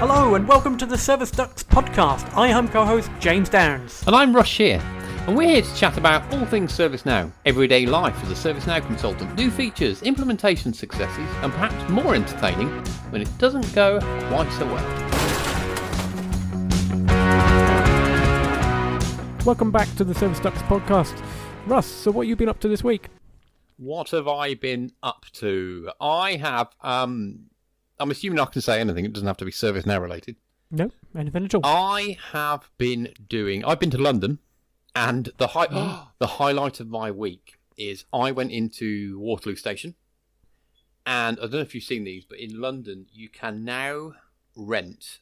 Hello and welcome to the Service Desk podcast. I am co-host James Downs. And I'm Rush here. And we're here to chat about all things ServiceNow, everyday life as a ServiceNow consultant, new features, implementation successes, and perhaps more entertaining when it doesn't go quite so well. Welcome back to the Service Desk podcast. Russ, so what have you been up to this week? What have I been up to? I have, I'm assuming I can say anything. It doesn't have to be ServiceNow related. No, anything at all. I've been to London, and the highlight of my week is I went into Waterloo Station, and I don't know if you've seen these, but in London you can now rent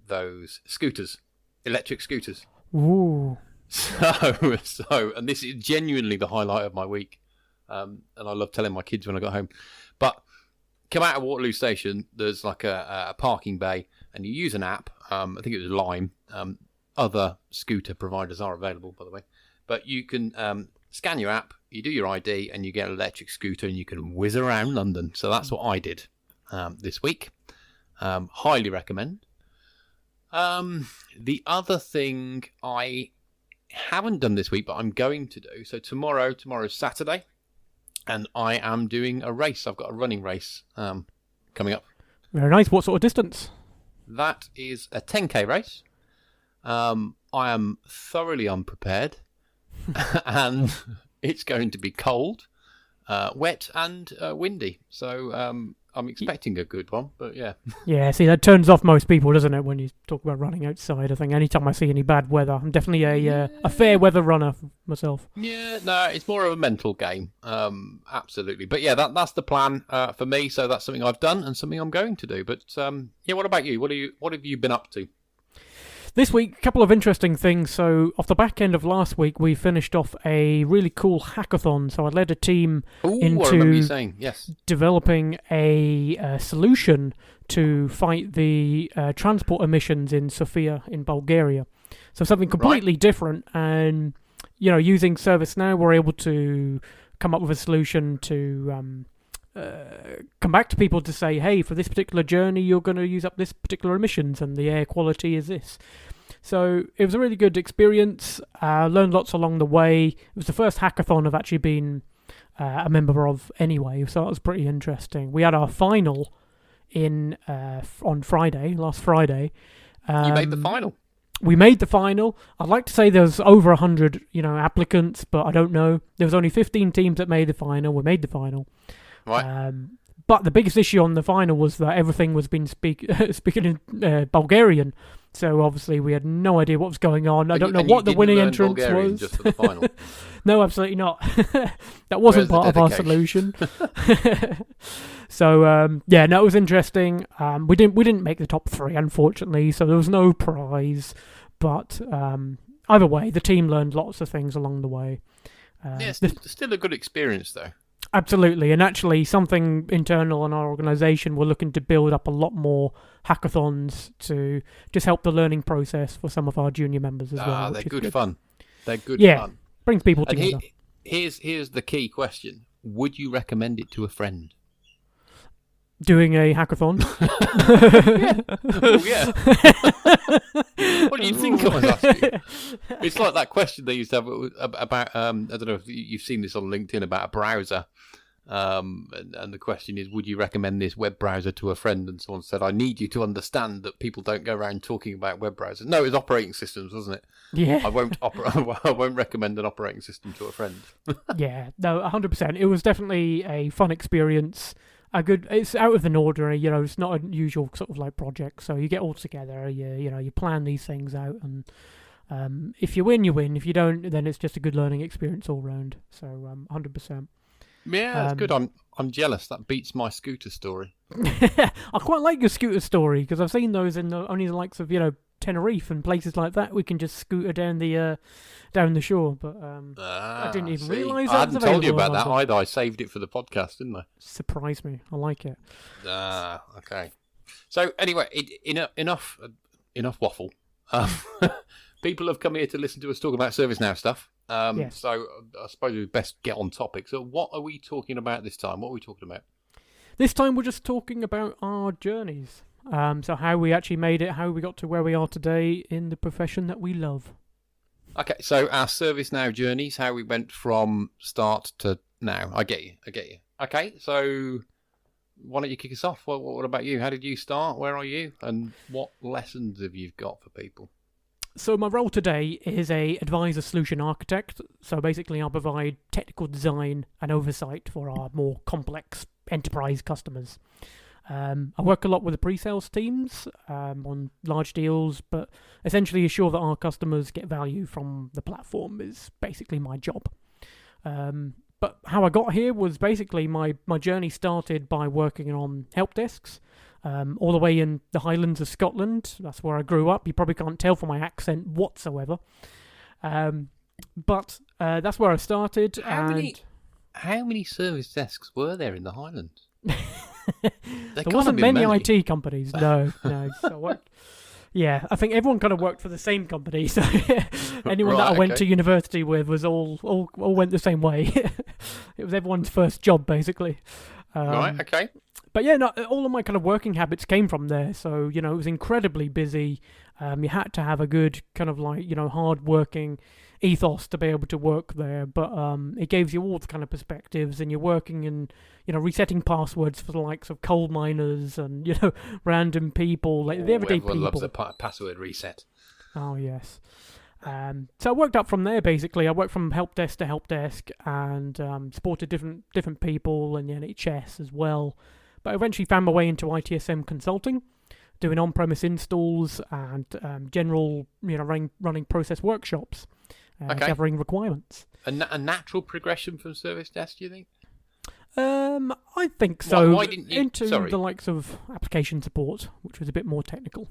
those scooters, electric scooters. Ooh. So, and this is genuinely the highlight of my week, and I love telling my kids when I got home. But come out of Waterloo Station, there's like a parking bay, and you use an app. I think it was Lime. Other scooter providers are available, by the way. But you can scan your app, you do your ID, and you get an electric scooter, and you can whiz around London. So that's what I did this week. Highly recommend. The other thing I haven't done this week, but I'm going to do. So tomorrow's Saturday, and I am doing a race. I've got a running race coming up. Very nice. What sort of distance? That is a 10k race. I am thoroughly unprepared, and it's going to be cold, wet, and windy. So I'm expecting a good one, but yeah. Yeah, see, that turns off most people, doesn't it, when you talk about running outside? I think anytime I see any bad weather, I'm definitely a fair weather runner myself. Yeah, no, it's more of a mental game, absolutely. But yeah, that's the plan for me. So that's something I've done and something I'm going to do. But yeah, what about you? What have you been up to? This week, a couple of interesting things. So, off the back end of last week, we finished off a really cool hackathon. So, I led a team into developing a solution to fight the transport emissions in Sofia in Bulgaria. So, something completely different. And, you know, using ServiceNow, we're able to come up with a solution to come back to people to say, hey, for this particular journey, you're going to use up this particular emissions and the air quality is this. So it was a really good experience. Learned lots along the way. It was the first hackathon I've actually been a member of anyway, so that was pretty interesting. We had our final on Friday, last Friday. You made the final? We made the final. I'd like to say there was over 100 applicants, but I don't know. There was only 15 teams that made the final. We made the final. Right. But the biggest issue on the final was that everything was being speaking in Bulgarian. So obviously we had no idea what was going on. I don't know what the winning entrance Bulgarian was. Just for the final. No, absolutely not. That wasn't part of our solution. So yeah, no, it was interesting. We didn't make the top 3, unfortunately. So there was no prize. But either way, the team learned lots of things along the way. Yeah, it's still a good experience, though. Absolutely, and actually something internal in our organisation, we're looking to build up a lot more hackathons to just help the learning process for some of our junior members as well. They're good fun. They're good fun. Brings people together. Here's the key question. Would you recommend it to a friend? Doing a hackathon? Yeah. What do you think I was asking? It's like that question they used to have about, I don't know if you've seen this on LinkedIn, about a browser. And the question is, would you recommend this web browser to a friend? And someone said, I need you to understand that people don't go around talking about web browsers. No, it was operating systems, wasn't it? Yeah. I won't recommend an operating system to a friend. Yeah, no, 100%. It was definitely a fun experience. It's out of the ordinary, it's not a usual sort of like project. So you get all together, you plan these things out, and if you win, you win. If you don't, then it's just a good learning experience all round. So 100%. Yeah, that's good. I'm jealous. That beats my scooter story. I quite like your scooter story because I've seen those in only the likes of Tenerife and places like that. We can just scooter down the shore, but I didn't even realise that. I hadn't told you about that either. I saved it for the podcast, didn't I? Surprised me. I like it. Okay. So anyway, enough waffle. People have come here to listen to us talk about ServiceNow stuff. Yes. So I suppose we best get on topic. So what are we talking about this time? What are we talking about? This time we're just talking about our journeys. So how we actually made it, how we got to where we are today in the profession that we love. Okay, so our ServiceNow journeys, how we went from start to now. I get you. Okay, so why don't you kick us off? What about you? How did you start? Where are you? And what lessons have you got for people? So my role today is a advisor solution architect. So basically I provide technical design and oversight for our more complex enterprise customers. I work a lot with the pre-sales teams on large deals, but essentially ensure that our customers get value from the platform is basically my job. But how I got here was basically my journey started by working on help desks, all the way in the Highlands of Scotland. That's where I grew up. You probably can't tell from my accent whatsoever. But that's where I started. How many service desks were there in the Highlands? There wasn't many IT companies. No. So yeah, I think everyone kind of worked for the same company. So anyone that I went to university with was all went the same way. It was everyone's first job, basically. Right. Okay. But yeah, no, all of my kind of working habits came from there. So it was incredibly busy. You had to have a good kind of hard-working ethos to be able to work there. But it gives you all the kind of perspectives, and you're working and resetting passwords for the likes of coal miners and random people, like the everyday people. Everyone loves a password reset. Oh yes. So I worked up from there. Basically, I worked from help desk to help desk, and supported different people and the NHS as well. But I eventually found my way into ITSM consulting, doing on-premise installs and general, running process workshops, gathering requirements. A natural progression from Service Desk, do you think? I think so. Why didn't you? Into the likes of application support, which was a bit more technical.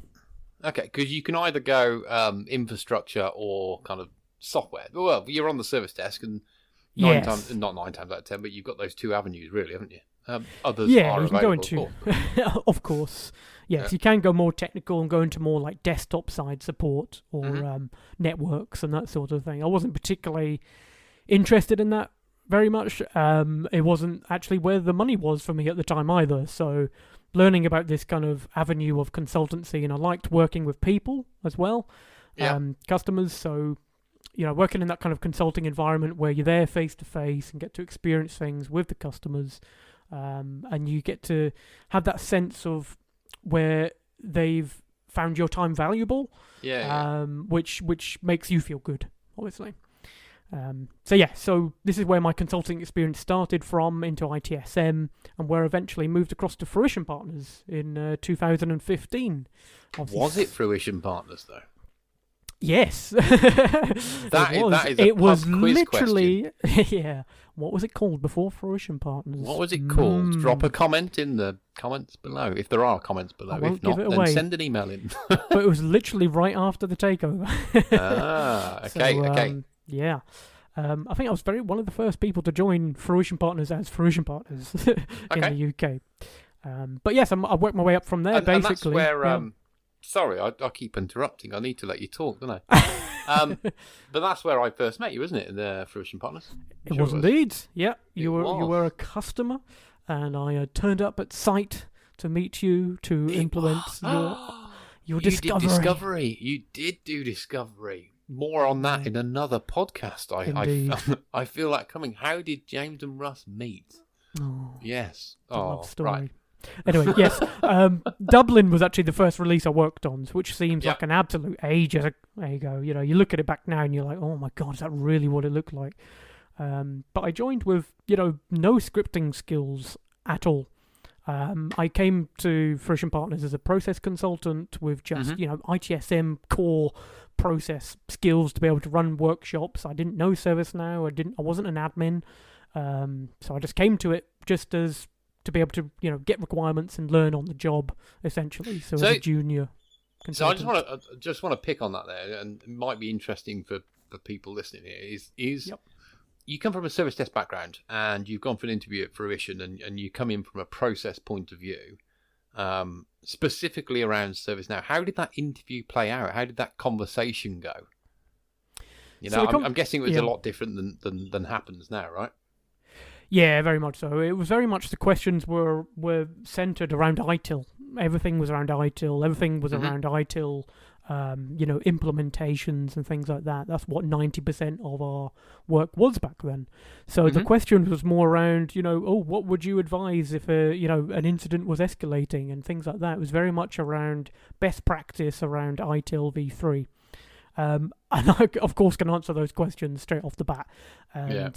Okay, because you can either go infrastructure or kind of software. Well, you're on the Service Desk, and not 9 times out of 10, but you've got those two avenues, really, haven't you? Others are you can go into, of course. Yes, you can go more technical and go into more like desktop side support or networks and that sort of thing. I wasn't particularly interested in that very much. It wasn't actually where the money was for me at the time either. So learning about this kind of avenue of consultancy, and I liked working with people as well, customers. So working in that kind of consulting environment where you're there face to face and get to experience things with the customers. And you get to have that sense of where they've found your time valuable, which makes you feel good, obviously. So this is where my consulting experience started from, into ITSM, and where I eventually moved across to Fruition Partners in 2015. Was it Fruition Partners, though? Yes. It was literally question. What was it called before Fruition Partners? What was it called? Drop a comment in the comments below, if there are comments below. If not, then send an email in. But it was literally right after the takeover. Okay. Yeah. I think I was one of the first people to join Fruition Partners as Fruition Partners in the UK. But yes, I worked my way up from there, basically. And that's where... Sorry, I keep interrupting. I need to let you talk, don't I? But that's where I first met you, wasn't it? In the Fruition Partners. It was indeed. Yeah, you were a customer, and I turned up at site to meet you to implement your discovery. You did do discovery. More on that in another podcast. I feel like coming. How did James and Russ meet? Oh, yes. Love story. Right. Anyway, yes, Dublin was actually the first release I worked on, which seems like an absolute age. There you go. You look at it back now and you're like, oh my God, is that really what it looked like? But I joined with, no scripting skills at all. I came to Fruition Partners as a process consultant with just, ITSM core process skills to be able to run workshops. I didn't know ServiceNow. I wasn't an admin. So I just came to it just as to be able to, get requirements and learn on the job, essentially. So as a junior consultant. So I just want to pick on that there, and it might be interesting for people listening here. Is you come from a service desk background, and you've gone for an interview at Fruition, and you come in from a process point of view, specifically around ServiceNow. How did that interview play out? How did that conversation go? I'm guessing it was a lot different than happens now, right? Yeah, very much so. It was very much the questions were centered around ITIL. everything was around ITIL. Everything was around ITIL, implementations and things like that. That's what 90% of our work was back then. So the question was more around, what would you advise if an incident was escalating and things like that. It was very much around best practice around ITIL v3. And I, of course, can answer those questions straight off the bat. And,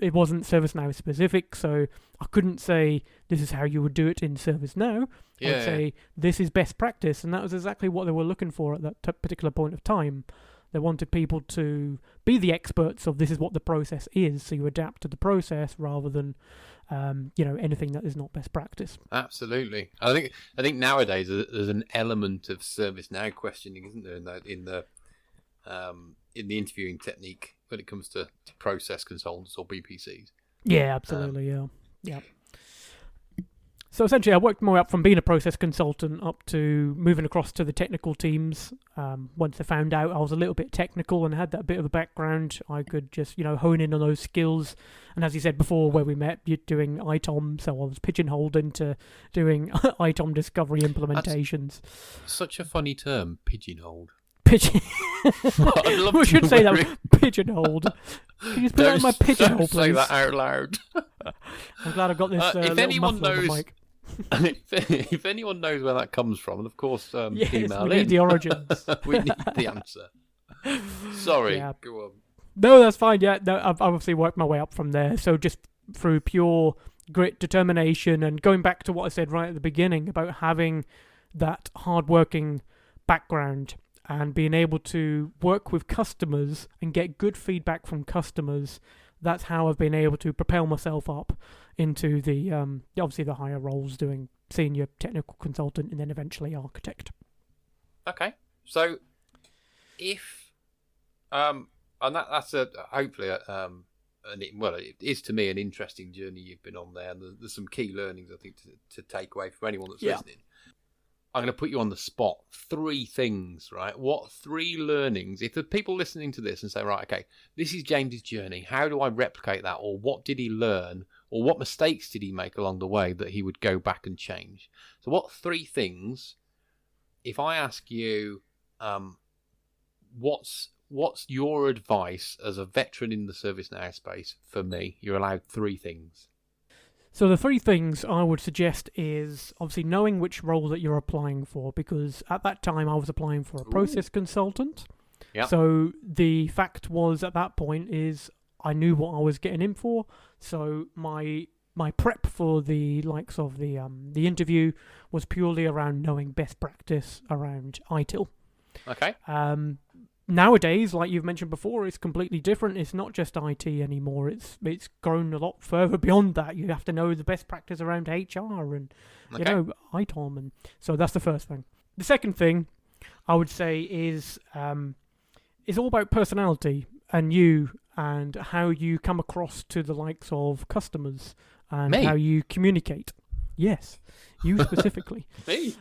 it wasn't ServiceNow specific, so I couldn't say this is how you would do it in ServiceNow. I'd say this is best practice, and that was exactly what they were looking for at that particular point of time. They wanted people to be the experts of this is what the process is, so you adapt to the process rather than, anything that is not best practice. Absolutely. I think nowadays there's an element of ServiceNow questioning, isn't there, in the interviewing technique when it comes to process consultants or BPCs. Yeah, absolutely. Yeah. So essentially, I worked my way up from being a process consultant up to moving across to the technical teams. Once I found out I was a little bit technical and had that bit of a background, I could just, hone in on those skills. And as you said before, where we met, you're doing ITOM, so I was pigeonholed into doing ITOM discovery implementations. That's such a funny term, pigeonholed. Pigeon. We should say that. Pigeonholed. Can you put that in my pigeonhole, please? Say that out loud. I'm glad I got this. If anyone knows, if anyone knows where that comes from, and of course, email we need the origins. We need the answer. Sorry, go on. No, that's fine. Yeah, no, I've obviously worked my way up from there. So just through pure grit, determination, and going back to what I said right at the beginning about having that hard-working background and being able to work with customers and get good feedback from customers, that's how I've been able to propel myself up into the obviously the higher roles, doing senior technical consultant and then eventually architect. Okay, so if and that's hopefully it is to me an interesting journey you've been on there, and there's some key learnings I think to take away for anyone that's listening. I'm going to put you on the spot. 3 things, right? What 3 learnings? If the people listening to this and say, right, okay, this is James's journey. How do I replicate that? Or what did he learn? Or what mistakes did he make along the way that he would go back and change? So what 3 things, if I ask you, what's your advice as a veteran in the ServiceNow space for me? You're allowed 3 things. So the 3 things I would suggest is obviously knowing which role that you're applying for, because at that time I was applying for a process consultant. Yep. So the fact was at that point is I knew what I was getting in for. So my prep for the likes of the interview was purely around knowing best practice around ITIL. Okay. Nowadays, like you've mentioned before, it's completely different. It's not just IT anymore. It's grown a lot further beyond that. You have to know the best practice around HR and ITOM, and so that's the first thing. The second thing I would say is it's all about personality and you and how you come across to the likes of customers and how you communicate. Yes, you specifically. Me?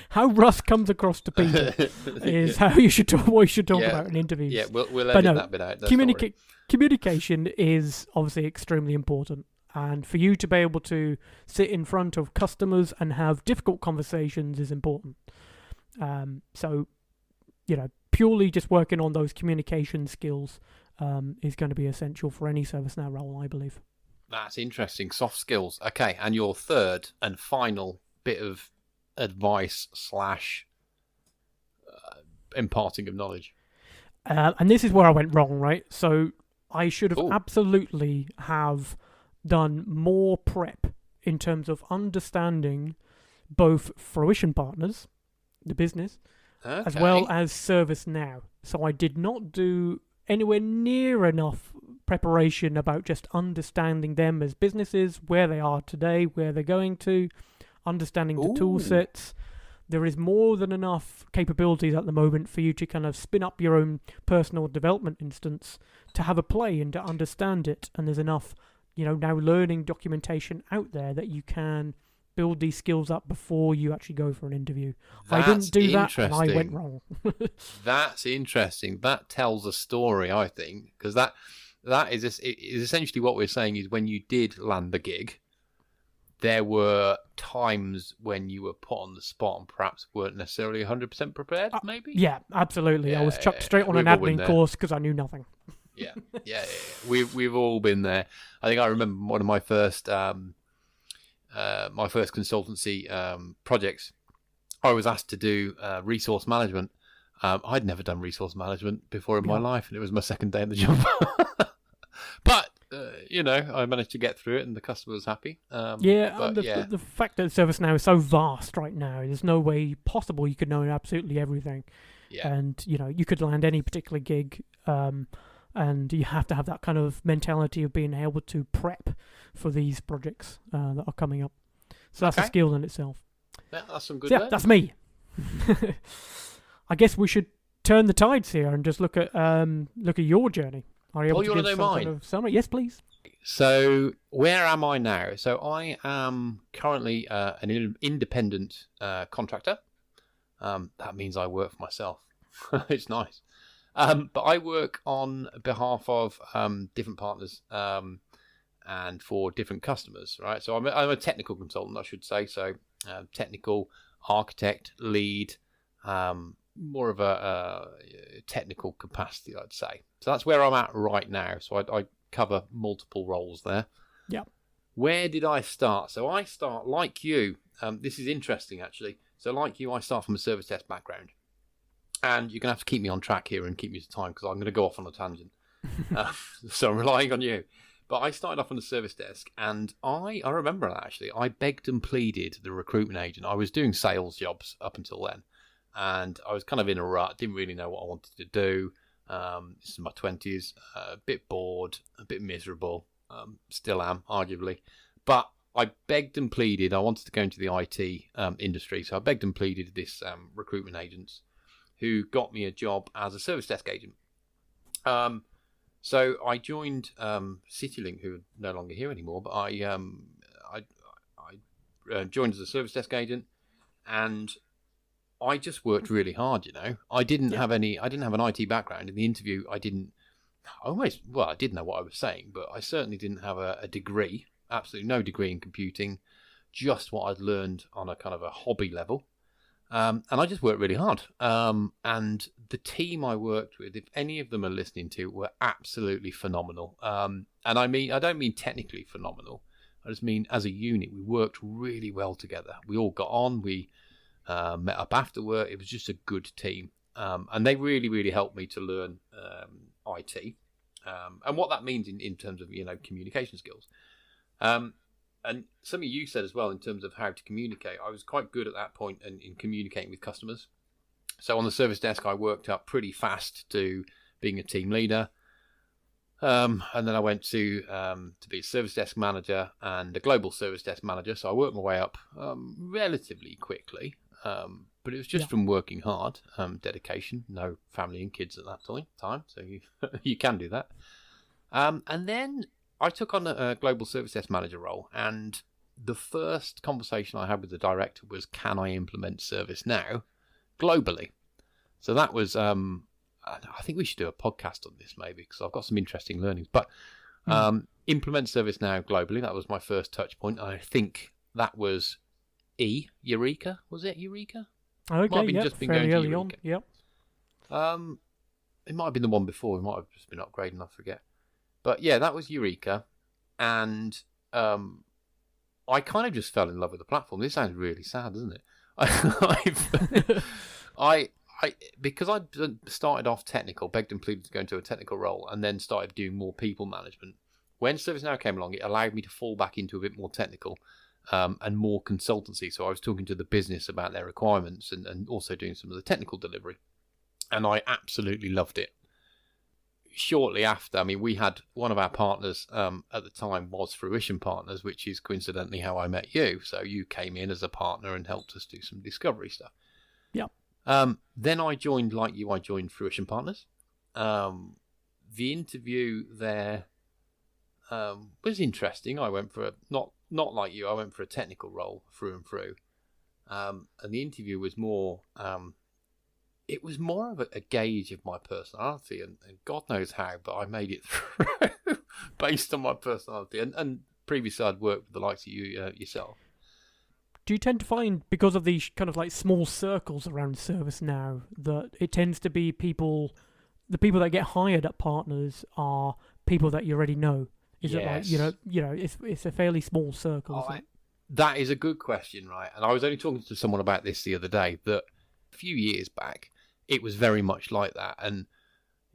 How Russ comes across to people is how you should talk. What you should talk about in interviews. Yeah, we'll edit that bit out. Communication is obviously extremely important, and for you to be able to sit in front of customers and have difficult conversations is important. So, purely just working on those communication skills is going to be essential for any ServiceNow role, I believe. That's interesting. Soft skills. Okay, and your third and final bit of advice / imparting of knowledge. And this is where I went wrong, right? So I should have absolutely have done more prep in terms of understanding both fruition partners, the business, as well as ServiceNow. So I did not do anywhere near enough preparation about just understanding them as businesses, where they are today, where they're going to, understanding the tool sets. There is more than enough capabilities at the moment for you to kind of spin up your own personal development instance to have a play and to understand it. And there's enough, now learning documentation out there that you can build these skills up before you actually go for an interview. I didn't do that and I went wrong. That's interesting. That tells a story, I think, because that is essentially what we're saying is when you did land the gig, there were times when you were put on the spot and perhaps weren't necessarily 100% prepared, maybe? Yeah, absolutely. I was chucked straight on an admin course because I knew nothing. Yeah. We've all been there. I think I remember one of my first consultancy projects. I was asked to do resource management. I'd never done resource management before in my life, and it was my second day at the job. But I managed to get through it, and the customer was happy. The fact that ServiceNow is so vast right now, there's no way possible you could know absolutely everything. Yeah. And you could land any particular gig, and you have to have that kind of mentality of being able to prep for these projects that are coming up. So that's a skill in itself. Yeah, that's some good. That's me. I guess we should turn the tides here and just look at your journey. Are you able to give some kind of summary? Yes, please. So where am I now? So I am currently an independent contractor. That means I work for myself. It's nice. But I work on behalf of different partners and for different customers, right? So I'm a technical consultant, I should say. So technical architect, lead, more of a technical capacity, I'd say. So that's where I'm at right now. So I cover multiple roles there. Yeah. Where did I start? So I start like you. This is interesting, actually. So like you, I start from a service desk background. And you're going to have to keep me on track here and keep me to time because I'm going to go off on a tangent. So I'm relying on you. But I started off on the service desk, and I remember that, actually. I begged and pleaded the recruitment agent. I was doing sales jobs up until then. And I was kind of in a rut, didn't really know what I wanted to do. This is my 20s, a bit bored, a bit miserable. Still am, arguably. But I begged and pleaded. I wanted to go into the IT industry. So I begged and pleaded this recruitment agents who got me a job as a service desk agent. So I joined CityLink, who are no longer here anymore, but I joined as a service desk agent, and I just worked really hard. I didn't have an IT background. In the interview, I didn't know what I was saying, but I certainly didn't have a degree. Absolutely no degree in computing, just what I'd learned on a kind of a hobby level. And I just worked really hard. And the team I worked with, if any of them are listening to, were absolutely phenomenal. And I don't mean technically phenomenal. I just mean as a unit, we worked really well together. We all got on. We met up after work. It was just a good team. And they really, really helped me to learn IT and what that means in terms of, communication skills. And something you said as well in terms of how to communicate. I was quite good at that point in communicating with customers. So on the service desk, I worked up pretty fast to being a team leader. And then I went to be a service desk manager and a global service desk manager. So I worked my way up relatively quickly. But it was just from working hard, dedication, no family and kids at that time. So you can do that. And then I took on a global service desk manager role, and the first conversation I had with the director was, can I implement ServiceNow globally? So that was, I think we should do a podcast on this maybe, because I've got some interesting learnings. But implement ServiceNow globally, that was my first touch point. I think that was Eureka. Was it Eureka? Okay, might have been just been going to early Eureka. on. Yep. It might have been the one before. It might have just been upgrading, I forget. But yeah, that was Eureka, and I kind of just fell in love with the platform. This sounds really sad, doesn't it? Because I started off technical, begged and pleaded to go into a technical role, and then started doing more people management. When ServiceNow came along, it allowed me to fall back into a bit more technical and more consultancy. So I was talking to the business about their requirements and also doing some of the technical delivery, and I absolutely loved it. Shortly after, we had one of our partners at the time was Fruition Partners, which is coincidentally how I met you. So you came in as a partner and helped us do some discovery stuff. Yeah. Then I joined Fruition Partners. The interview there was interesting. I went for not like you. I went for a technical role through and through. And the interview was more. It was more of a gauge of my personality, and God knows how, but I made it through based on my personality. And previously I'd worked with the likes of you yourself. Do you tend to find, because of these kind of like small circles around ServiceNow, that it tends to be the people that get hired at partners are people that you already know? Is it like, it's a fairly small circle, isn't it? That is a good question, right? And I was only talking to someone about this the other day, that a few years back, it was very much like that. And,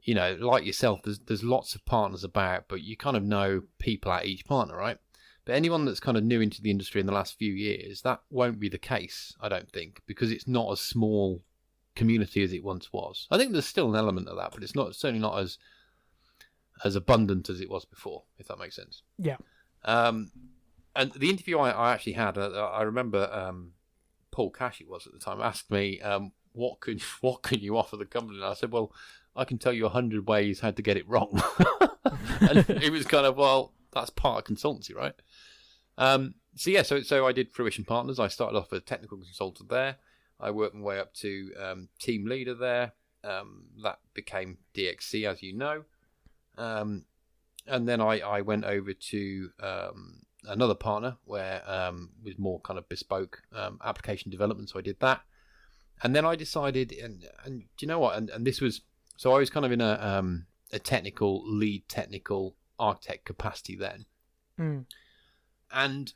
like yourself, there's lots of partners about, but you kind of know people at each partner, right? But anyone that's kind of new into the industry in the last few years, that won't be the case, I don't think, because it's not as small community as it once was. I think there's still an element of that, but it's certainly not as abundant as it was before, if that makes sense. Yeah. And the interview I actually had, I remember Paul Cash, it was at the time, asked me, what can you offer the company? And I said, well, I can tell you 100 ways how to get it wrong. And it was kind of, well, that's part of consultancy, right? So I did Fruition Partners. I started off as a technical consultant there. I worked my way up to team leader there. That became DXC, as you know. And then I went over to another partner where with more kind of bespoke application development. So I did that. And then I decided, and do you know what? And this was, so I was kind of in a technical lead, technical architect capacity then. And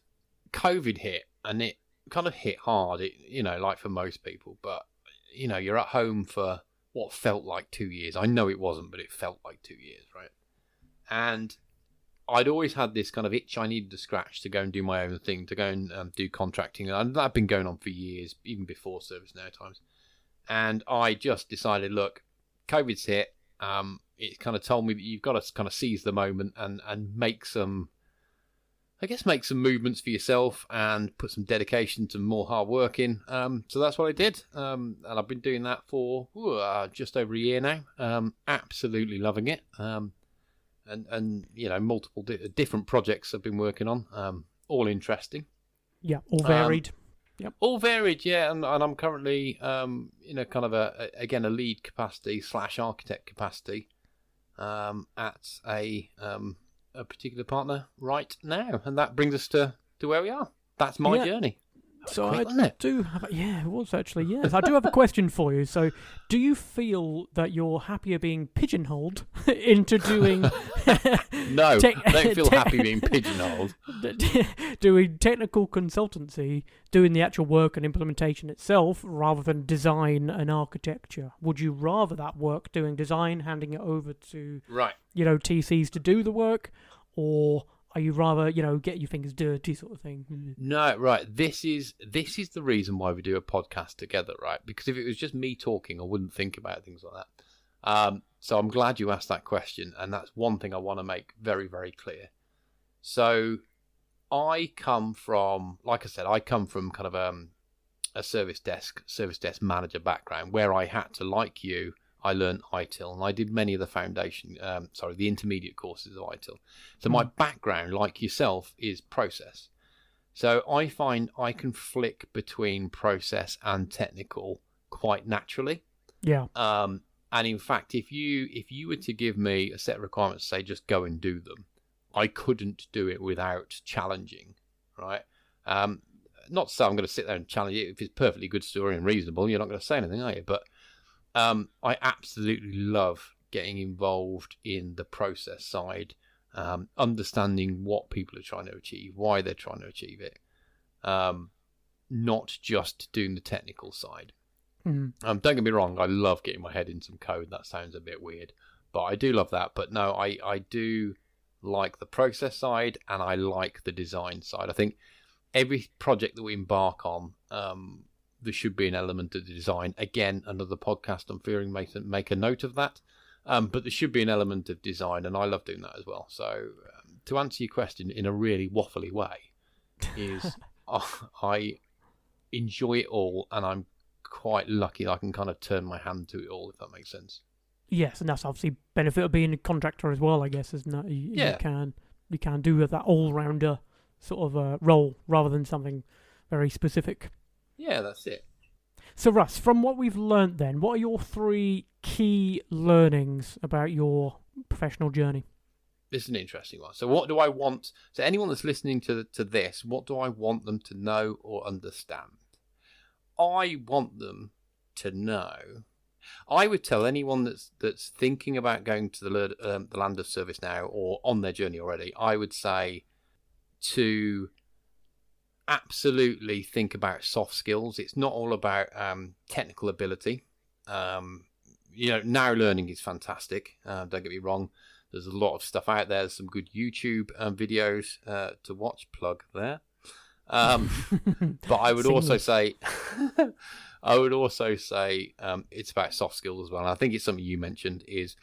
COVID hit, and it kind of hit hard, like for most people. But, you're at home for what felt like 2 years. I know it wasn't, but it felt like 2 years, right? And I'd always had this kind of itch I needed to scratch to go and do my own thing, to go and do contracting. And that had been going on for years, even before ServiceNow times. And I just decided, look, COVID's hit. It kind of told me that you've got to kind of seize the moment and make some movements for yourself and put some dedication to more hard work in. So that's what I did. And I've been doing that for just over a year now. Absolutely loving it. And multiple different projects I've been working on, all interesting. Yeah, all varied. Yep. All varied, yeah. And I'm currently in a kind of a lead capacity / architect capacity at a particular partner right now, and that brings us to where we are. That's my journey. So I do have, it was actually, yes. I do have a question for you. So, do you feel that you're happier being pigeonholed into doing? No, I don't feel happy being pigeonholed. Doing technical consultancy, doing the actual work and implementation itself, rather than design and architecture. Would you rather that work doing design, handing it over to TCs to do the work, or are you rather, get your fingers dirty sort of thing? No, right. This is the reason why we do a podcast together, right? Because if it was just me talking, I wouldn't think about things like that. So I'm glad you asked that question, and that's one thing I want to make very, very clear. So I come from, like I said, kind of a service desk manager background where I had to, like you, I learned ITIL, and I did many of the intermediate courses of ITIL. So my background, like yourself, is process. So I find I can flick between process and technical quite naturally. Yeah. And in fact, if you were to give me a set of requirements, say just go and do them, I couldn't do it without challenging, right? Not to say I'm going to sit there and challenge it. If it's a perfectly good story and reasonable, you're not going to say anything, are you? But I absolutely love getting involved in the process side, understanding what people are trying to achieve, why they're trying to achieve it, not just doing the technical side. Don't get me wrong, I love getting my head in some code. That sounds a bit weird, but I do love that. But no, I do like the process side, and I like the design side. I think every project that we embark on, there should be an element of design. Again, another podcast I'm fearing make a note of that. But there should be an element of design, and I love doing that as well. So to answer your question in a really waffly way, is I enjoy it all, and I'm quite lucky I can kind of turn my hand to it all, if that makes sense. Yes, and that's obviously benefit of being a contractor as well, I guess, isn't it? You can do that all-rounder sort of role rather than something very specific. Yeah, that's it. So Russ, from what we've learnt then, what are your 3 key learnings about your professional journey? This is an interesting one. So what do I want? So anyone that's listening to this, what do I want them to know or understand? I want them to know. I would tell anyone that's thinking about going to the land of ServiceNow or on their journey already, I would say to absolutely think about soft skills. It's not all about technical ability. Now learning is fantastic. Don't get me wrong. There's a lot of stuff out there. There's some good YouTube videos to watch. Plug there. But I would also say, it's about soft skills as well. And I think it's something you mentioned is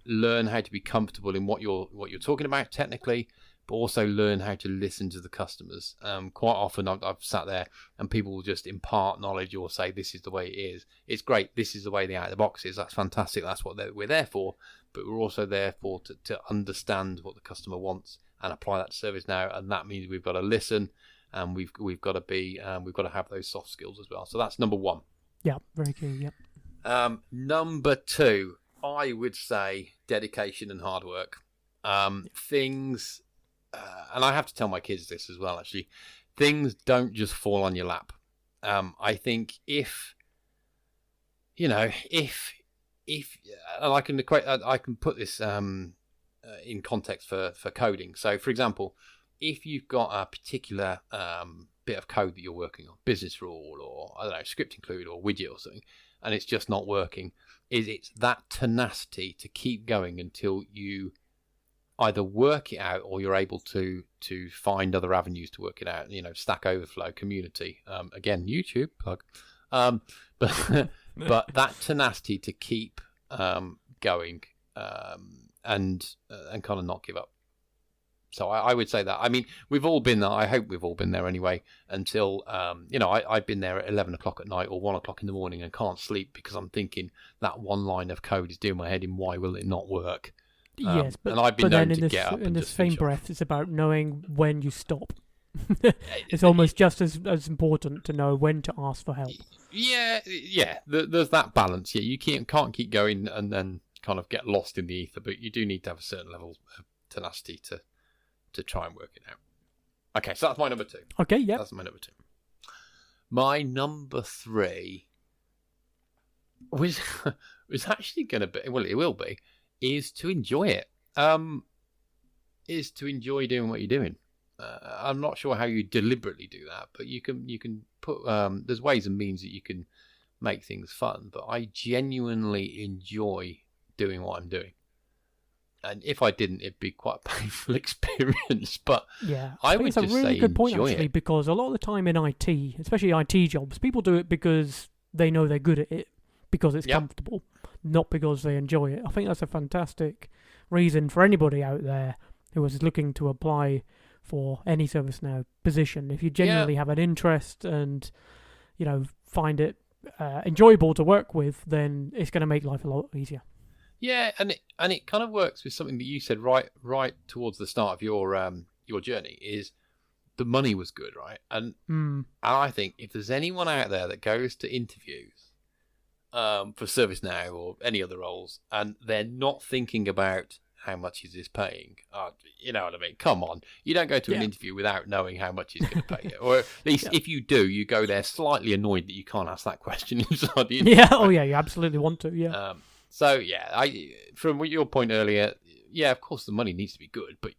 learn how to be comfortable in what you're talking about technically, but also learn how to listen to the customers. Quite often I've sat there and people will just impart knowledge or say, this is the way it is. It's great. This is the way the out of the box is. That's fantastic. That's what we're there for. But we're also there for to understand what the customer wants and apply that to ServiceNow. And that means we've got to listen and we've got to be, we've got to have those soft skills as well. So that's number one. Yeah, very key. Yeah. Number two, I would say dedication and hard work. Things, and I have to tell my kids this as well, actually, things don't just fall on your lap. I think if and I can put this in context for coding. So, for example, if you've got a particular bit of code that you're working on, business rule or, I don't know, script include or widget or something, and it's just not working, it's that tenacity to keep going until you either work it out or you're able to find other avenues to work it out. Stack Overflow, community, again, YouTube plug. But that tenacity to keep going and kind of not give up. So I would say that. I mean, we've all been there. I hope we've all been there anyway. Until I've been there at 11 o'clock at night or 1 o'clock in the morning and can't sleep because I'm thinking that one line of code is doing my head in. Why will it not work? Yes, but and I've been known to get up in and the just same breath, it's about knowing when you stop. It's almost just as important to know when to ask for help. Yeah. There's that balance. Yeah, you can't keep going and then kind of get lost in the ether, but you do need to have a certain level of tenacity to try and work it out. Okay, so that's my number two. Okay, yeah. That's my number two. My number three was actually going to be, well, it will be, is to enjoy it. Is to enjoy doing what you're doing. I'm not sure how you deliberately do that, but you can put there's ways and means that you can make things fun. But I genuinely enjoy doing what I'm doing, and if I didn't, it'd be quite a painful experience. But yeah, I would it's a just really say good point enjoy actually, it. because a lot of the time in IT, especially IT jobs, people do it because they know they're good at it, because it's comfortable, not because they enjoy it. I think that's a fantastic reason for anybody out there who is looking to apply for any ServiceNow position. If you genuinely have an interest and find it enjoyable to work with, then it's going to make life a lot easier. Yeah, and it kind of works with something that you said right towards the start of your journey, is the money was good, right? And I think if there's anyone out there that goes to interviews for ServiceNow or any other roles and they're not thinking about how much is this paying, you know what I mean? Come on, you don't go to an interview without knowing how much he's going to pay you, or at least if you do, you go there slightly annoyed that you can't ask that question inside the interview. Yeah, oh yeah, you absolutely want to. Yeah. So yeah, from your point earlier, yeah, of course the money needs to be good, but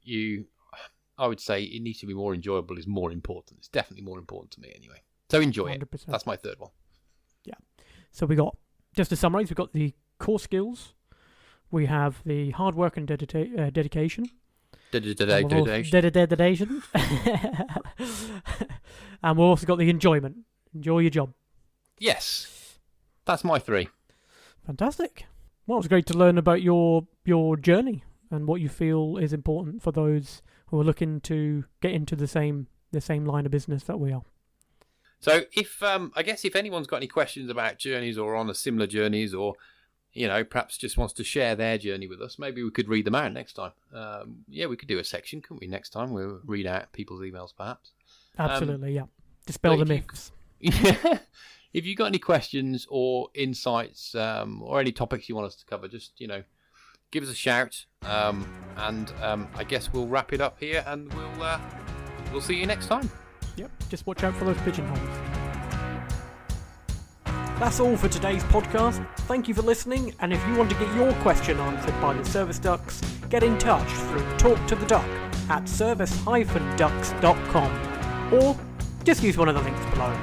I would say it needs to be more enjoyable is more important. It's definitely more important to me anyway. So enjoy 100%. It. That's my third one. Yeah. So we got, just to summarise, we've got the core skills. We have the hard work and dedication. Dedication. And we've also got the enjoyment. Enjoy your job. Yes. That's my three. Fantastic. Well, it was great to learn about your journey and what you feel is important for those who are looking to get into the same line of business that we are. So if I guess if anyone's got any questions about journeys or on a similar journeys, or perhaps just wants to share their journey with us, maybe we could read them out next time. We could do a section, couldn't we? Next time we'll read out people's emails, perhaps. Absolutely, yeah. Dispel the myths. If you've got any questions or insights or any topics you want us to cover, just, give us a shout. And I guess we'll wrap it up here, and we'll see you next time. Yep, just watch out for those pigeonholes. That's all for today's podcast. Thank you for listening, and if you want to get your question answered by the Service Ducks, get in touch through talktotheduck@service-ducks.com, or just use one of the links below.